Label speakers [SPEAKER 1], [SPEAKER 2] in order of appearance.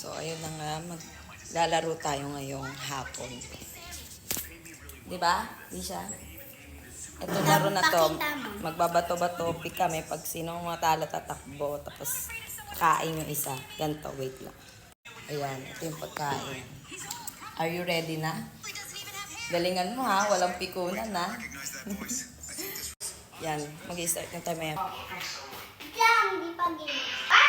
[SPEAKER 1] So, ayun na nga, maglalaro tayo ngayong hapon. Di ba, Lisha? Ito laro na to, magbabato-bato pick kami pag sinong matalo tatakbo, tapos kain yung isa. Ganito, wait lang. Ayan, ito yung pagkain. Are you ready na? Galingan mo ha, walang pikunan na. Yan, mag-i-start na tayo.
[SPEAKER 2] Diyan, di pa game.